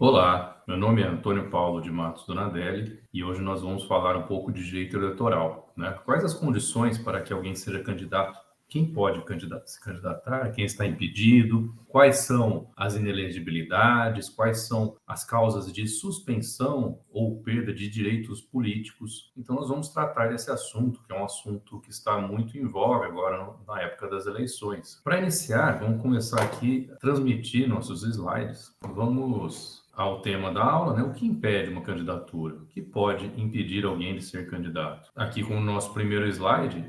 Olá, meu nome é Antônio Paulo de Matos Donadelli e hoje nós vamos falar um pouco de direito eleitoral, né? Quais as condições para que alguém seja candidato? Quem pode se candidatar? Quem está impedido? Quais são as inelegibilidades? Quais são as causas de suspensão ou perda de direitos políticos? Então, nós vamos tratar desse assunto, que é um assunto que está muito em voga agora na época das eleições. Para iniciar, vamos começar aqui a transmitir nossos slides. Vamos ao tema da aula, né? O que impede uma candidatura? O que pode impedir alguém de ser candidato? Aqui, com o nosso primeiro slide,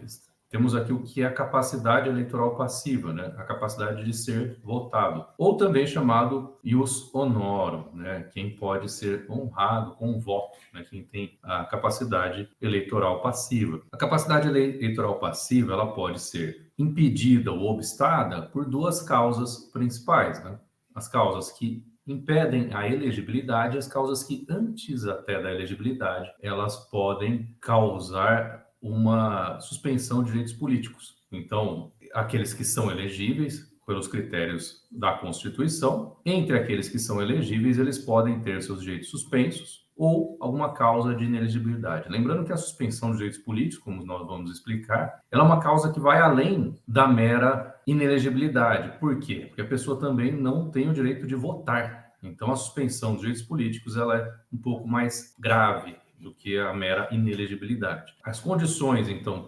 temos aqui o que é a capacidade eleitoral passiva, né? A capacidade de ser votado, ou também chamado ius honorum, né? Quem pode ser honrado com o voto, né? Quem tem a capacidade eleitoral passiva. A capacidade eleitoral passiva, ela pode ser impedida ou obstada por duas causas principais, né? As causas que impedem a elegibilidade, as causas que antes até da elegibilidade, elas podem causar uma suspensão de direitos políticos. Então, aqueles que são elegíveis pelos critérios da Constituição, entre aqueles que são elegíveis, eles podem ter seus direitos suspensos ou alguma causa de inelegibilidade. Lembrando que a suspensão de direitos políticos, como nós vamos explicar, ela é uma causa que vai além da mera inelegibilidade. Por quê? Porque a pessoa também não tem o direito de votar. Então, a suspensão dos direitos políticos ela é um pouco mais grave do que a mera inelegibilidade. As condições, então,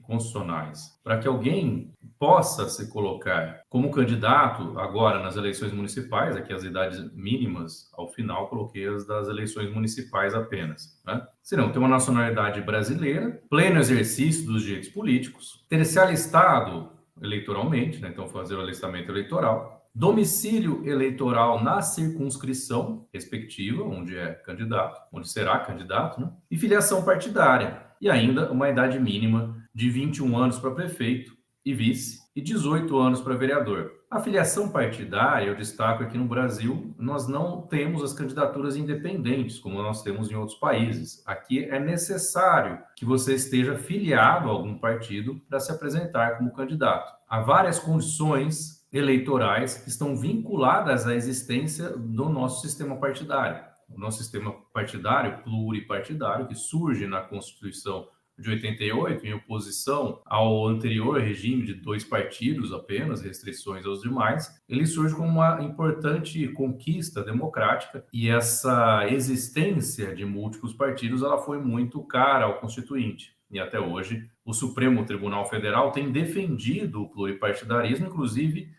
constitucionais, para que alguém possa se colocar como candidato agora nas eleições municipais, aqui as idades mínimas, ao final coloquei as das eleições municipais apenas, né? Serão ter uma nacionalidade brasileira, pleno exercício dos direitos políticos, ter se alistado eleitoralmente, né? Então fazer o alistamento eleitoral, domicílio eleitoral na circunscrição respectiva, onde é candidato, onde será candidato, né? E filiação partidária. E ainda uma idade mínima de 21 anos para prefeito e vice e 18 anos para vereador. A filiação partidária, eu destaco aqui no Brasil, nós não temos as candidaturas independentes, como nós temos em outros países. Aqui é necessário que você esteja filiado a algum partido para se apresentar como candidato. Há várias condições eleitorais que estão vinculadas à existência do nosso sistema partidário. O nosso sistema partidário, pluripartidário, que surge na Constituição de 88, em oposição ao anterior regime de dois partidos apenas, restrições aos demais, ele surge como uma importante conquista democrática e essa existência de múltiplos partidos ela foi muito cara ao Constituinte. E até hoje, o Supremo Tribunal Federal tem defendido o pluripartidarismo, inclusive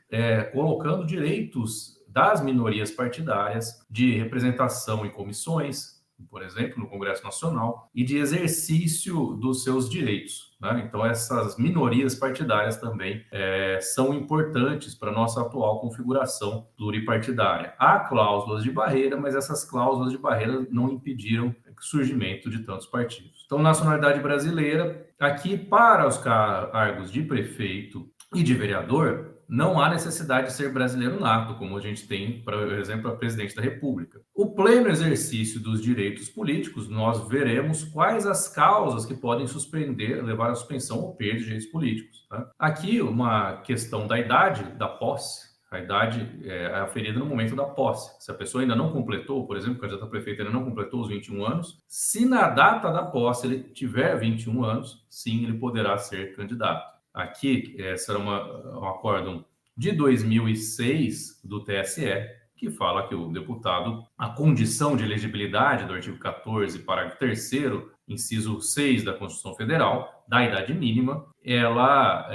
colocando direitos das minorias partidárias de representação em comissões, por exemplo, no Congresso Nacional, e de exercício dos seus direitos, né? Então, essas minorias partidárias também são importantes para a nossa atual configuração pluripartidária. Há cláusulas de barreira, mas essas cláusulas de barreira não impediram o surgimento de tantos partidos. Então, nacionalidade brasileira, aqui para os cargos de prefeito e de vereador, não há necessidade de ser brasileiro nato, como a gente tem, por exemplo, a presidente da República. O pleno exercício dos direitos políticos, nós veremos quais as causas que podem suspender, levar à suspensão ou perda de direitos políticos. Tá? Aqui, uma questão da idade da posse. A idade é aferida no momento da posse. Se a pessoa ainda não completou, por exemplo, o candidato a prefeito ainda não completou os 21 anos, se na data da posse ele tiver 21 anos, sim, ele poderá ser candidato. Aqui, será um acórdão de 2006 do TSE, que fala que o deputado, a condição de elegibilidade do artigo 14, parágrafo 3º, inciso 6 da Constituição Federal, da idade mínima, ela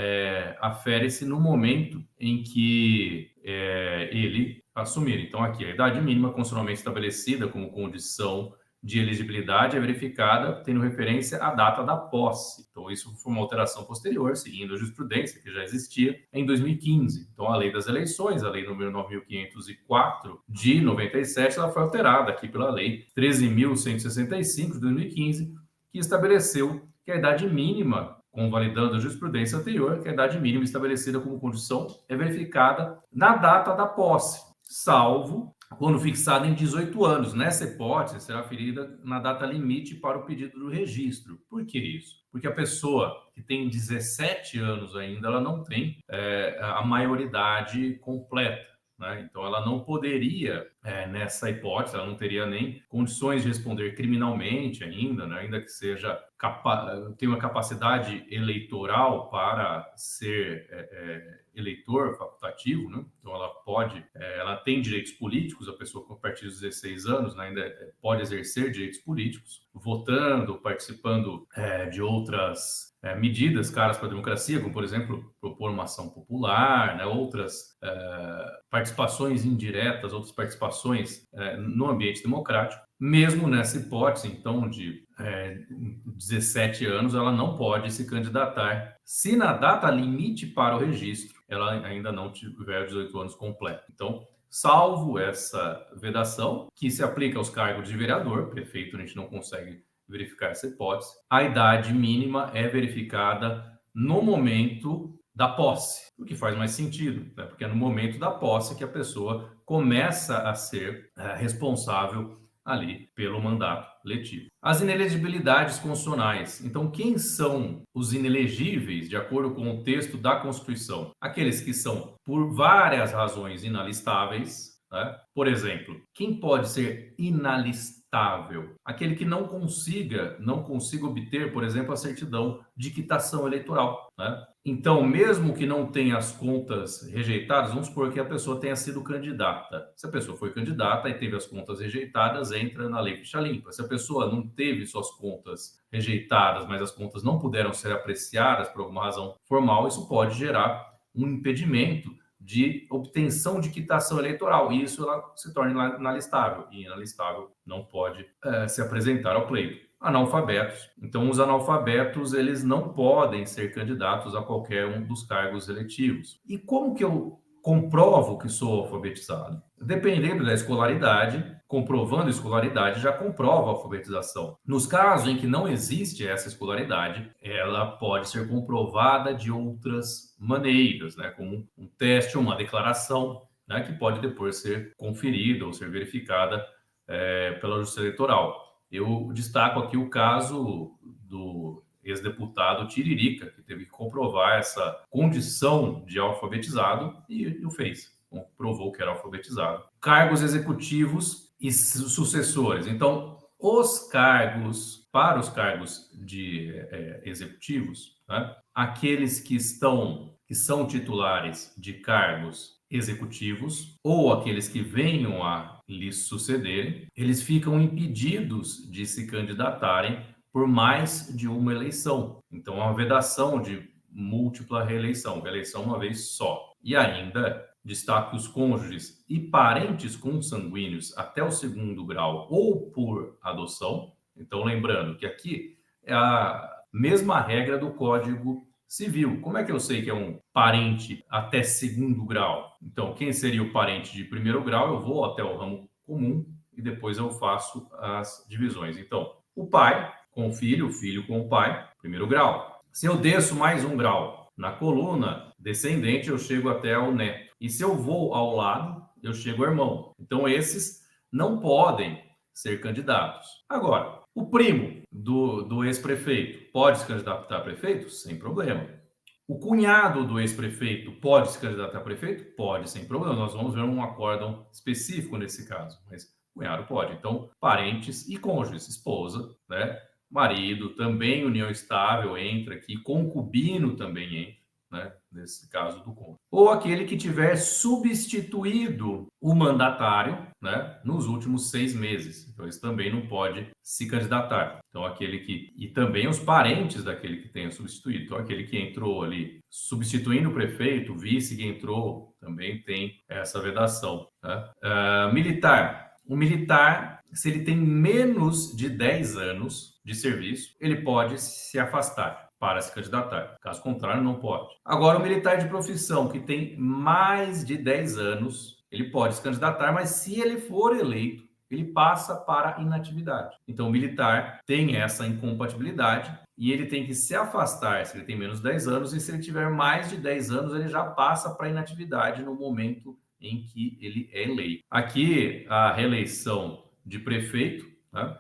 afere-se no momento em que ele assumir. Então, aqui, a idade mínima constitucionalmente estabelecida como condição de elegibilidade é verificada tendo referência à data da posse. Então, isso foi uma alteração posterior, seguindo a jurisprudência que já existia em 2015. Então, a lei das eleições, a lei número 9.504 de 97, ela foi alterada aqui pela lei 13.165 de 2015, que estabeleceu que a idade mínima, convalidando a jurisprudência anterior, que a idade mínima estabelecida como condição é verificada na data da posse, salvo quando fixada em 18 anos. Nessa hipótese, será ferida na data limite para o pedido do registro. Por que isso? Porque a pessoa que tem 17 anos ainda, ela não tem a maioridade completa. né? Então, ela não poderia, nessa hipótese, ela não teria nem condições de responder criminalmente ainda, né? Ainda que seja tenha uma capacidade eleitoral para ser eleitor facultativo, né? Então, ela pode, ela tem direitos políticos, a pessoa com a partir dos 16 anos, né, ainda pode exercer direitos políticos, votando, participando de outras medidas caras para a democracia, como, por exemplo, propor uma ação popular, né, outras participações indiretas, outras participações no ambiente democrático. Mesmo nessa hipótese, então, de 17 anos, ela não pode se candidatar se na data limite para o registro ela ainda não tiver 18 anos completo. Então, salvo essa vedação, que se aplica aos cargos de vereador, prefeito, a gente não consegue verificar essa hipótese, a idade mínima é verificada no momento da posse, o que faz mais sentido, né? Porque é no momento da posse que a pessoa começa a ser responsável ali pelo mandato letivo. As inelegibilidades constitucionais. Então, quem são os inelegíveis, de acordo com o texto da Constituição? Aqueles que são, por várias razões, inalistáveis, né? Por exemplo, quem pode ser inalistável? Aquele que não consiga obter, por exemplo, a certidão de quitação eleitoral, né? Então, mesmo que não tenha as contas rejeitadas, vamos supor que a pessoa tenha sido candidata. Se a pessoa foi candidata e teve as contas rejeitadas, entra na lei ficha limpa. Se a pessoa não teve suas contas rejeitadas, mas as contas não puderam ser apreciadas por alguma razão formal, isso pode gerar um impedimento de obtenção de quitação eleitoral, e isso ela se torna inalistável, e inalistável não pode se apresentar ao pleito. Analfabetos. Então, os analfabetos, eles não podem ser candidatos a qualquer um dos cargos eletivos. E como que eu comprovo que sou alfabetizado? Dependendo da escolaridade, comprovando a escolaridade, já comprova a alfabetização. Nos casos em que não existe essa escolaridade, ela pode ser comprovada de outras maneiras, né? Como um teste ou uma declaração, né? Que pode depois ser conferida ou ser verificada pela Justiça Eleitoral. Eu destaco aqui o caso do ex-deputado Tiririca, que teve que comprovar essa condição de alfabetizado e o fez. Provou que era alfabetizado. Cargos executivos e sucessores. Então, para os cargos de executivos, né, aqueles que são titulares de cargos executivos ou aqueles que venham a lhes sucederem, eles ficam impedidos de se candidatarem por mais de uma eleição. Então, é uma vedação de múltipla reeleição uma vez só. E ainda destaque os cônjuges e parentes consanguíneos até o 2º grau ou por adoção. Então, lembrando que aqui é a mesma regra do Código Civil. Como é que eu sei que é um parente até 2º grau? Então, quem seria o parente de 1º grau? Eu vou até o ramo comum e depois eu faço as divisões. Então, o pai com o filho com o pai, 1º grau. Se eu desço mais 1 grau na coluna descendente, eu chego até o neto. E se eu vou ao lado, eu chego ao irmão. Então, esses não podem ser candidatos. Agora, o primo do ex-prefeito pode se candidatar a prefeito? Sem problema. O cunhado do ex-prefeito pode se candidatar a prefeito? Pode, sem problema. Nós vamos ver um acórdão específico nesse caso, mas o cunhado pode. Então, parentes e cônjuges, esposa, né? Marido, também união estável entra aqui, concubino também entra, né? Nesse caso do cônjuge. Ou aquele que tiver substituído o mandatário, né? Nos últimos 6 meses. Então, esse também não pode se candidatar. Então, aquele que... E também os parentes daquele que tenha substituído. Então, aquele que entrou ali substituindo o prefeito, o vice que entrou, também tem essa vedação, né? Militar. O militar, se ele tem menos de 10 anos de serviço, ele pode se afastar para se candidatar. Caso contrário, não pode. Agora, o militar de profissão, que tem mais de 10 anos, ele pode se candidatar, mas se ele for eleito, ele passa para inatividade. Então, o militar tem essa incompatibilidade e ele tem que se afastar se ele tem menos de 10 anos, e se ele tiver mais de 10 anos, ele já passa para inatividade no momento em que ele é eleito. Aqui, a reeleição de prefeito, né?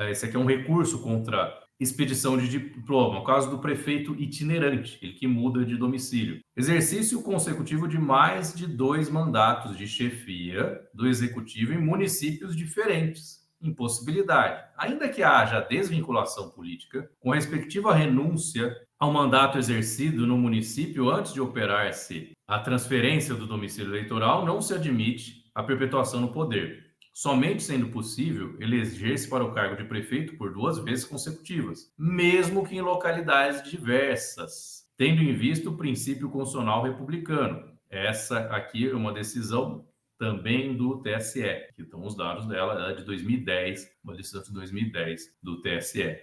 Esse aqui é um recurso contra expedição de diploma, no caso do prefeito itinerante, ele que muda de domicílio. Exercício consecutivo de mais de 2 mandatos de chefia do executivo em municípios diferentes. Impossibilidade. Ainda que haja desvinculação política, com respectiva renúncia ao mandato exercido no município antes de operar-se a transferência do domicílio eleitoral, não se admite a perpetuação no poder, somente sendo possível eleger-se para o cargo de prefeito por 2 vezes consecutivas, mesmo que em localidades diversas, tendo em vista o princípio constitucional republicano. Essa aqui é uma decisão também do TSE, que estão os dados dela, é de 2010, uma decisão de 2010 do TSE.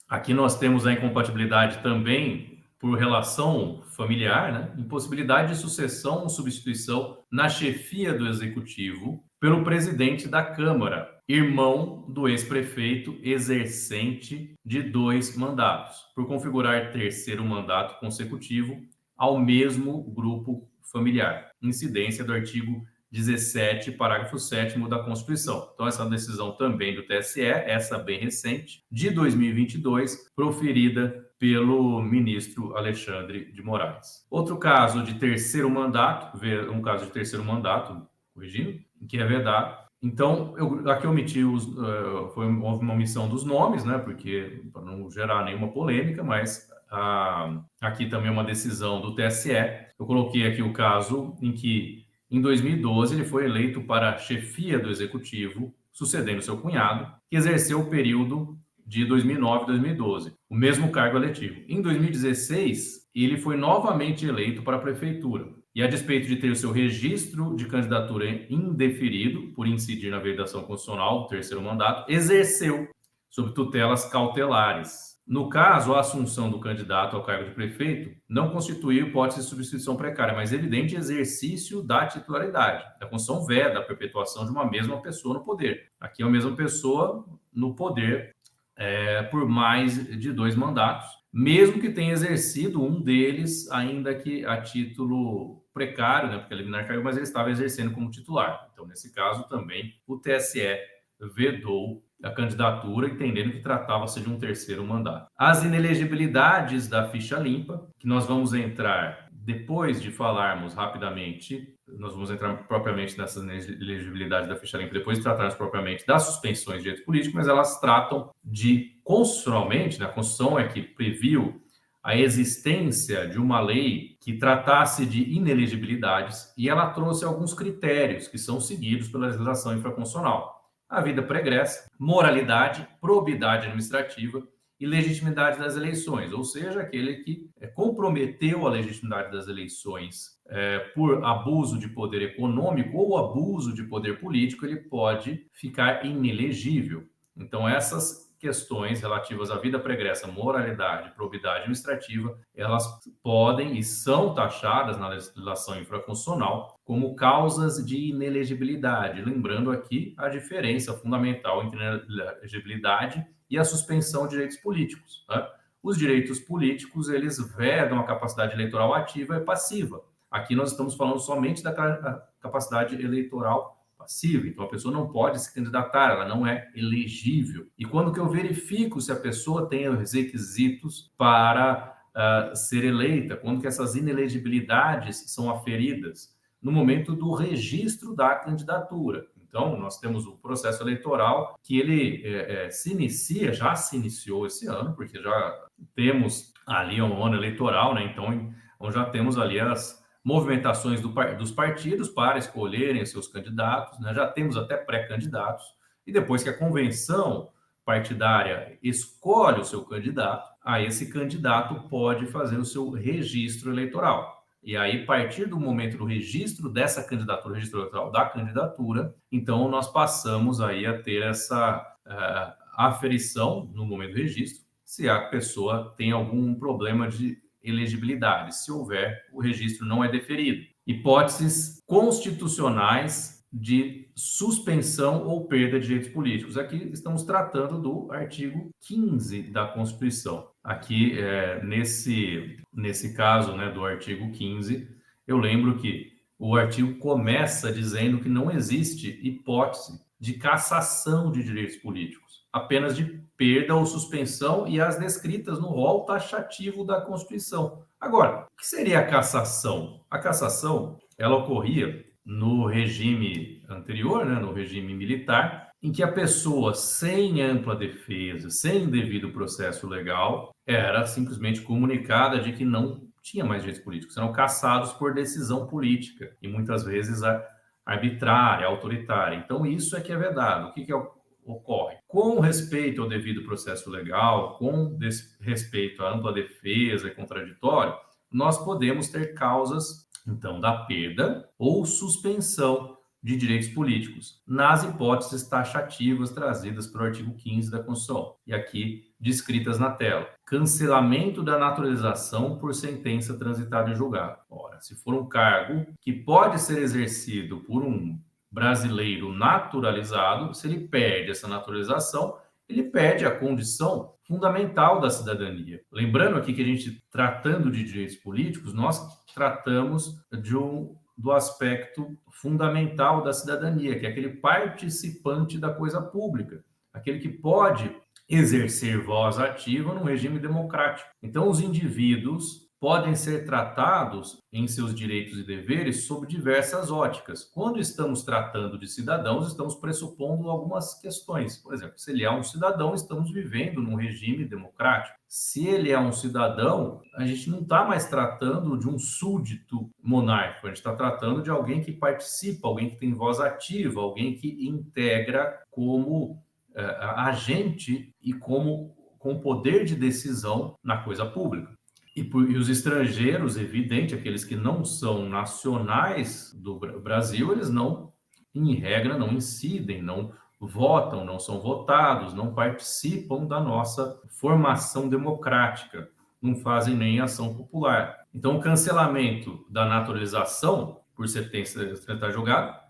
Aqui nós temos a incompatibilidade também por relação familiar, né? Impossibilidade de sucessão ou substituição na chefia do executivo pelo presidente da Câmara, irmão do ex-prefeito exercente de 2 mandatos, por configurar terceiro mandato consecutivo ao mesmo grupo familiar. Incidência do artigo 17, parágrafo 7º da Constituição. Então, essa decisão também do TSE, essa bem recente, de 2022, proferida pelo ministro Alexandre de Moraes. Outro caso de terceiro mandato, corrigindo, que é vedado. Então, aqui eu omiti foi uma omissão dos nomes, né, porque para não gerar nenhuma polêmica, mas aqui também é uma decisão do TSE. Eu coloquei aqui o caso em que em 2012, ele foi eleito para a chefia do executivo, sucedendo seu cunhado, que exerceu o período de 2009 a 2012, o mesmo cargo eletivo. Em 2016, ele foi novamente eleito para a prefeitura. E a despeito de ter o seu registro de candidatura indeferido, por incidir na vedação constitucional do terceiro mandato, exerceu sob tutelas cautelares. No caso, a assunção do candidato ao cargo de prefeito não constituiu hipótese de substituição precária, mas evidente exercício da titularidade. A Constituição veda a perpetuação de uma mesma pessoa no poder. Aqui é a mesma pessoa no poder por mais de 2 mandatos, mesmo que tenha exercido um deles, ainda que a título precário, né, porque é liminar cargo, mas ele estava exercendo como titular. Então, nesse caso, também o TSE vedou a candidatura, entendendo que tratava-se de um terceiro mandato. As inelegibilidades da ficha limpa, que nós vamos entrar depois de falarmos rapidamente, nós vamos entrar propriamente nessas inelegibilidades da ficha limpa, depois de tratarmos propriamente das suspensões de direito político, mas elas tratam de, constitucionalmente, né, a Constituição é que previu a existência de uma lei que tratasse de inelegibilidades e ela trouxe alguns critérios que são seguidos pela legislação infraconstitucional. A vida pregressa, moralidade, probidade administrativa e legitimidade das eleições, ou seja, aquele que comprometeu a legitimidade das eleições por abuso de poder econômico ou abuso de poder político, ele pode ficar inelegível. Então, essas questões relativas à vida pregressa, moralidade, probidade administrativa, elas podem e são taxadas na legislação infraconstitucional como causas de inelegibilidade. Lembrando aqui a diferença fundamental entre inelegibilidade e a suspensão de direitos políticos, né? Os direitos políticos, eles vedam a capacidade eleitoral ativa e passiva. Aqui nós estamos falando somente da capacidade eleitoral passiva, então a pessoa não pode se candidatar, ela não é elegível. E quando que eu verifico se a pessoa tem os requisitos para ser eleita, quando que essas inelegibilidades são aferidas? No momento do registro da candidatura. Então, nós temos o processo eleitoral que ele já se iniciou esse ano, porque já temos ali um ano eleitoral, né? Então, já temos ali as movimentações dos partidos para escolherem seus candidatos, né? Já temos até pré-candidatos, e depois que a convenção partidária escolhe o seu candidato, aí esse candidato pode fazer o seu registro eleitoral. E aí, a partir do momento do registro dessa candidatura, registro eleitoral da candidatura, então nós passamos aí a ter essa aferição no momento do registro, se a pessoa tem algum problema de elegibilidade. Se houver, o registro não é deferido. Hipóteses constitucionais de suspensão ou perda de direitos políticos. Aqui estamos tratando do artigo 15 da Constituição. Aqui, nesse caso, né, do artigo 15, eu lembro que o artigo começa dizendo que não existe hipótese de cassação de direitos políticos. apenas de perda ou suspensão e as descritas no rol taxativo da Constituição. Agora, o que seria a cassação? A cassação, ela ocorria no regime anterior, né, no regime militar, em que a pessoa sem ampla defesa, sem devido processo legal, era simplesmente comunicada de que não tinha mais direitos políticos, eram cassados por decisão política e muitas vezes arbitrária, autoritária. Então isso é que é vedado. O que ocorre? Com respeito ao devido processo legal, com respeito à ampla defesa e contraditório, nós podemos ter causas, então, da perda ou suspensão de direitos políticos, nas hipóteses taxativas trazidas pelo artigo 15 da Constituição, e aqui descritas na tela. Cancelamento da naturalização por sentença transitada em julgado. Ora, se for um cargo que pode ser exercido por um brasileiro naturalizado, se ele perde essa naturalização, ele perde a condição fundamental da cidadania. Lembrando aqui que a gente, tratando de direitos políticos, nós tratamos do aspecto fundamental da cidadania, que é aquele participante da coisa pública, aquele que pode exercer voz ativa num regime democrático. Então, os indivíduos podem ser tratados em seus direitos e deveres sob diversas óticas. Quando estamos tratando de cidadãos, estamos pressupondo algumas questões. Por exemplo, se ele é um cidadão, estamos vivendo num regime democrático. Se ele é um cidadão, a gente não está mais tratando de um súdito monárquico, a gente está tratando de alguém que participa, alguém que tem voz ativa, alguém que integra como agente e com poder de decisão na coisa pública. E os estrangeiros, evidente, aqueles que não são nacionais do Brasil, eles não, em regra, não incidem, não votam, não são votados, não participam da nossa formação democrática, não fazem nem ação popular. Então, o cancelamento da naturalização por sentença julgada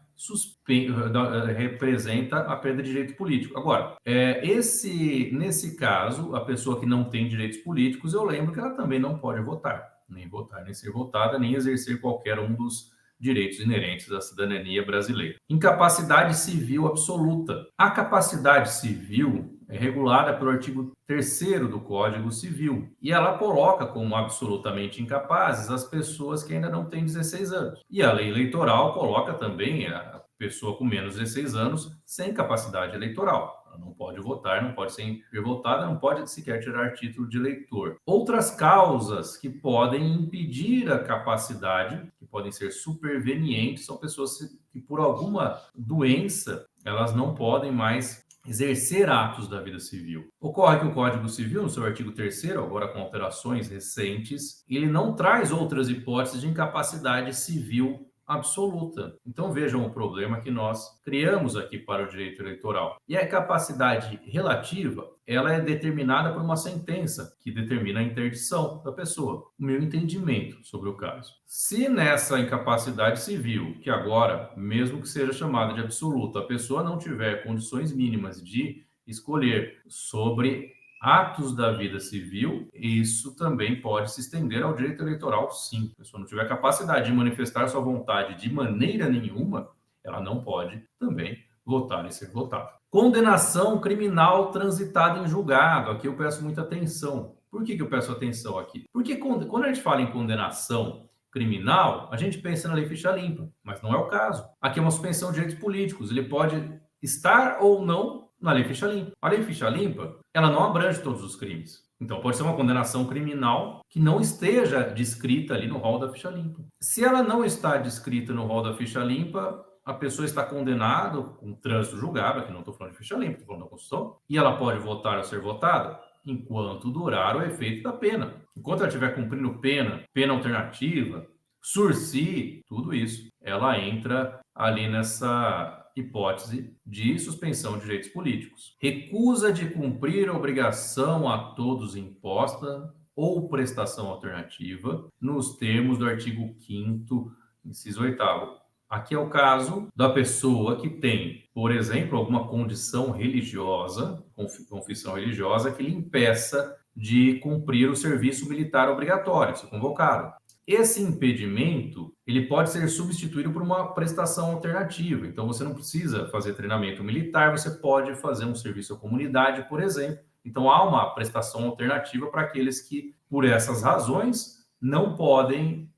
representa a perda de direito político. Agora, nesse caso, a pessoa que não tem direitos políticos, eu lembro que ela também não pode votar, nem ser votada, nem exercer qualquer um dos direitos inerentes à cidadania brasileira. Incapacidade civil absoluta. A capacidade civil é regulada pelo artigo 3º do Código Civil, e ela coloca como absolutamente incapazes as pessoas que ainda não têm 16 anos. E a lei eleitoral coloca também a pessoa com menos de 16 anos sem capacidade eleitoral. Ela não pode votar, não pode ser votada, não pode sequer tirar título de eleitor. Outras causas que podem impedir a capacidade, que podem ser supervenientes, são pessoas que por alguma doença elas não podem mais exercer atos da vida civil. Ocorre que o Código Civil, no seu artigo 3º, agora com alterações recentes, ele não traz outras hipóteses de incapacidade civil absoluta. Então vejam o problema que nós criamos aqui para o direito eleitoral. E a capacidade relativa, ela é determinada por uma sentença que determina a interdição da pessoa. O meu entendimento sobre o caso. Se nessa incapacidade civil, que agora, mesmo que seja chamada de absoluta, a pessoa não tiver condições mínimas de escolher sobre atos da vida civil, isso também pode se estender ao direito eleitoral, sim. Se a pessoa não tiver capacidade de manifestar sua vontade de maneira nenhuma, ela não pode também votar e ser votada. Condenação criminal transitada em julgado. Aqui eu peço muita atenção. Por que eu peço atenção aqui? Porque quando a gente fala em condenação criminal, a gente pensa na lei ficha limpa, mas não é o caso. Aqui é uma suspensão de direitos políticos. Ele pode estar ou não na lei ficha limpa. A lei ficha limpa, ela não abrange todos os crimes. Então, pode ser uma condenação criminal que não esteja descrita ali no rol da ficha limpa. Se ela não está descrita no rol da ficha limpa, a pessoa está condenada com trânsito julgado, aqui não estou falando de ficha limpa, estou falando da Constituição, e ela pode votar ou ser votada enquanto durar o efeito da pena. Enquanto ela estiver cumprindo pena alternativa, sursi, tudo isso, ela entra ali nessa hipótese de suspensão de direitos políticos. Recusa de cumprir obrigação a todos imposta ou prestação alternativa nos termos do artigo 5º, inciso 8º. Aqui é o caso da pessoa que tem, por exemplo, alguma condição religiosa, confissão religiosa, que lhe impeça de cumprir o serviço militar obrigatório, se convocado. Esse impedimento, ele pode ser substituído por uma prestação alternativa. Então, você não precisa fazer treinamento militar, você pode fazer um serviço à comunidade, por exemplo. Então, há uma prestação alternativa para aqueles que, por essas razões, não podem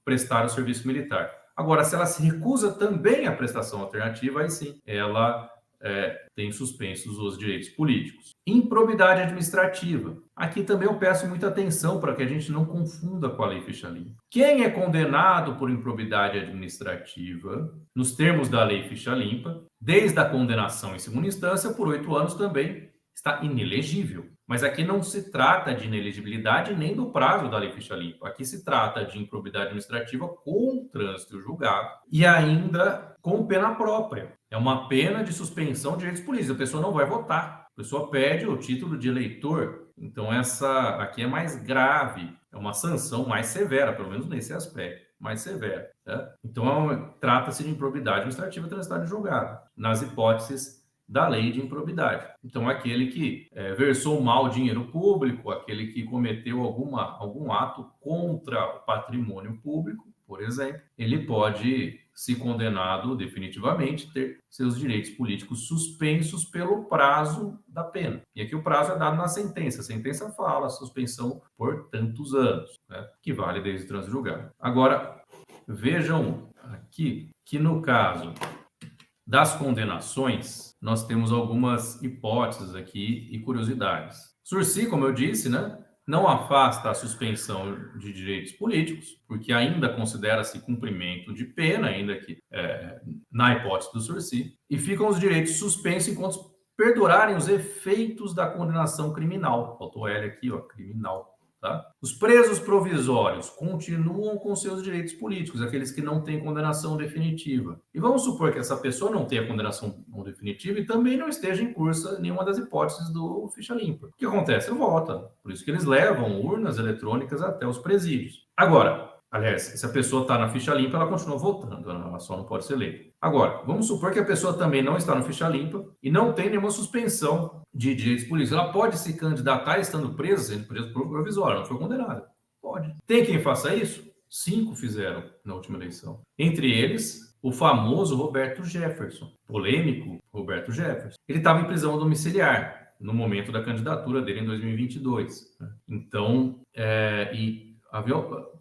prestar o serviço militar. Agora, se ela se recusa também à prestação alternativa, aí sim, ela tem suspensos os direitos políticos. Improbidade administrativa. Aqui também eu peço muita atenção para que a gente não confunda com a lei ficha limpa. Quem é condenado por improbidade administrativa, nos termos da lei ficha limpa, desde a condenação em segunda instância, por 8 anos também está inelegível. Mas aqui não se trata de inelegibilidade nem do prazo da lei ficha limpa. Aqui se trata de improbidade administrativa com trânsito julgado e ainda com pena própria. É uma pena de suspensão de direitos políticos. A pessoa não vai votar. A pessoa perde o título de eleitor. Então, essa aqui é mais grave. É uma sanção mais severa, pelo menos nesse aspecto, mais severa. Tá? Então, trata-se de improbidade administrativa transitada em julgado, nas hipóteses da lei de improbidade. Então, aquele que versou mal dinheiro público, aquele que cometeu algum ato contra o patrimônio público, por exemplo, ele pode ser condenado definitivamente, ter seus direitos políticos suspensos pelo prazo da pena. E aqui o prazo é dado na sentença. A sentença fala suspensão por tantos anos, né? Que vale desde o trânsito julgado. Agora, vejam aqui que no caso das condenações, nós temos algumas hipóteses aqui e curiosidades. Sursi, como eu disse, né, não afasta a suspensão de direitos políticos, porque ainda considera-se cumprimento de pena, ainda que na hipótese do Sursi, e ficam os direitos suspensos enquanto perdurarem os efeitos da condenação criminal. Faltou L aqui, ó, criminal. Tá? Os presos provisórios continuam com seus direitos políticos, aqueles que não têm condenação definitiva. E vamos supor que essa pessoa não tenha condenação não definitiva e também não esteja em curso nenhuma das hipóteses do ficha limpa. O que acontece? Vota. Por isso que eles levam urnas eletrônicas até os presídios. Agora, aliás, se a pessoa está na ficha limpa, ela continua votando, ela só não pode ser eleita. Agora, vamos supor que a pessoa também não está na ficha limpa e não tem nenhuma suspensão de direitos políticos. Ela pode se candidatar estando presa, sendo presa por provisório, não foi condenada. Pode. Tem quem faça isso? 5 fizeram na última eleição. Entre eles, o famoso Roberto Jefferson, polêmico Roberto Jefferson. Ele estava em prisão domiciliar no momento da candidatura dele em 2022. Então, havia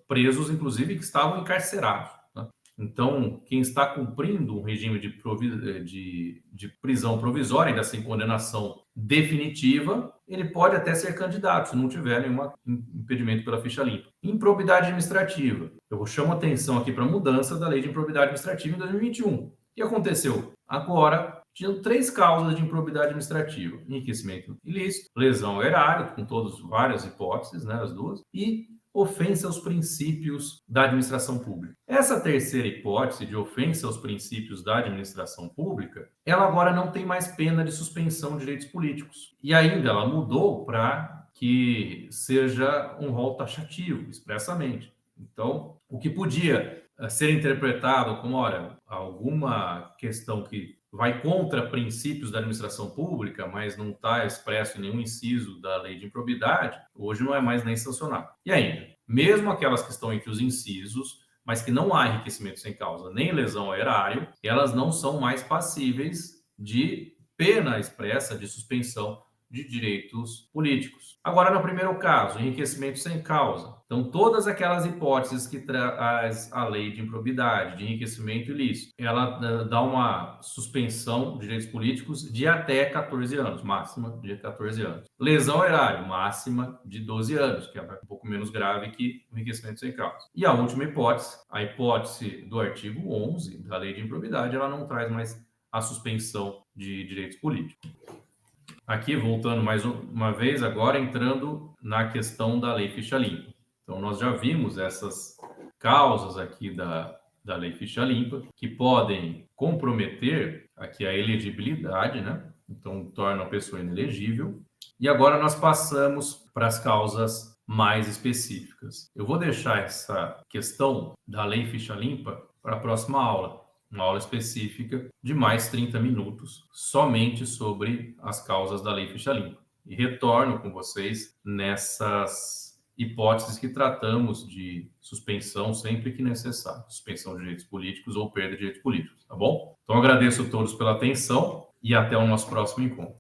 presos, inclusive, que estavam encarcerados. Né? Então, quem está cumprindo um regime de prisão provisória, ainda sem condenação definitiva, ele pode até ser candidato, se não tiver nenhum impedimento pela ficha limpa. Improbidade administrativa. Eu chamo atenção aqui para a mudança da lei de improbidade administrativa em 2021. O que aconteceu? Agora, tinham 3 causas de improbidade administrativa: enriquecimento ilícito, lesão ao erário, com várias hipóteses, né, as duas, e ofensa aos princípios da administração pública. Essa terceira hipótese de ofensa aos princípios da administração pública, ela agora não tem mais pena de suspensão de direitos políticos. E ainda ela mudou para que seja um rol taxativo, expressamente. Então, o que podia ser interpretado como, olha, alguma questão que vai contra princípios da administração pública, mas não está expresso em nenhum inciso da lei de improbidade, hoje não é mais nem sancionado. E ainda, mesmo aquelas que estão entre os incisos, mas que não há enriquecimento sem causa nem lesão ao erário, elas não são mais passíveis de pena expressa de suspensão de direitos políticos. Agora, no primeiro caso, enriquecimento sem causa. Então, todas aquelas hipóteses que traz a lei de improbidade, de enriquecimento ilícito, ela dá uma suspensão de direitos políticos de até 14 anos, máxima de 14 anos. Lesão ao erário, máxima de 12 anos, que é um pouco menos grave que o enriquecimento sem causa. E a última hipótese, a hipótese do artigo 11 da lei de improbidade, ela não traz mais a suspensão de direitos políticos. Aqui, voltando mais uma vez, agora entrando na questão da lei ficha limpa. Então, nós já vimos essas causas aqui da lei ficha limpa, que podem comprometer aqui a elegibilidade, né? Então, torna a pessoa inelegível. E agora nós passamos para as causas mais específicas. Eu vou deixar essa questão da lei ficha limpa para a próxima aula. Uma aula específica de mais 30 minutos, somente sobre as causas da lei ficha limpa. E retorno com vocês nessas hipóteses que tratamos de suspensão sempre que necessário, suspensão de direitos políticos ou perda de direitos políticos, tá bom? Então, agradeço a todos pela atenção e até o nosso próximo encontro.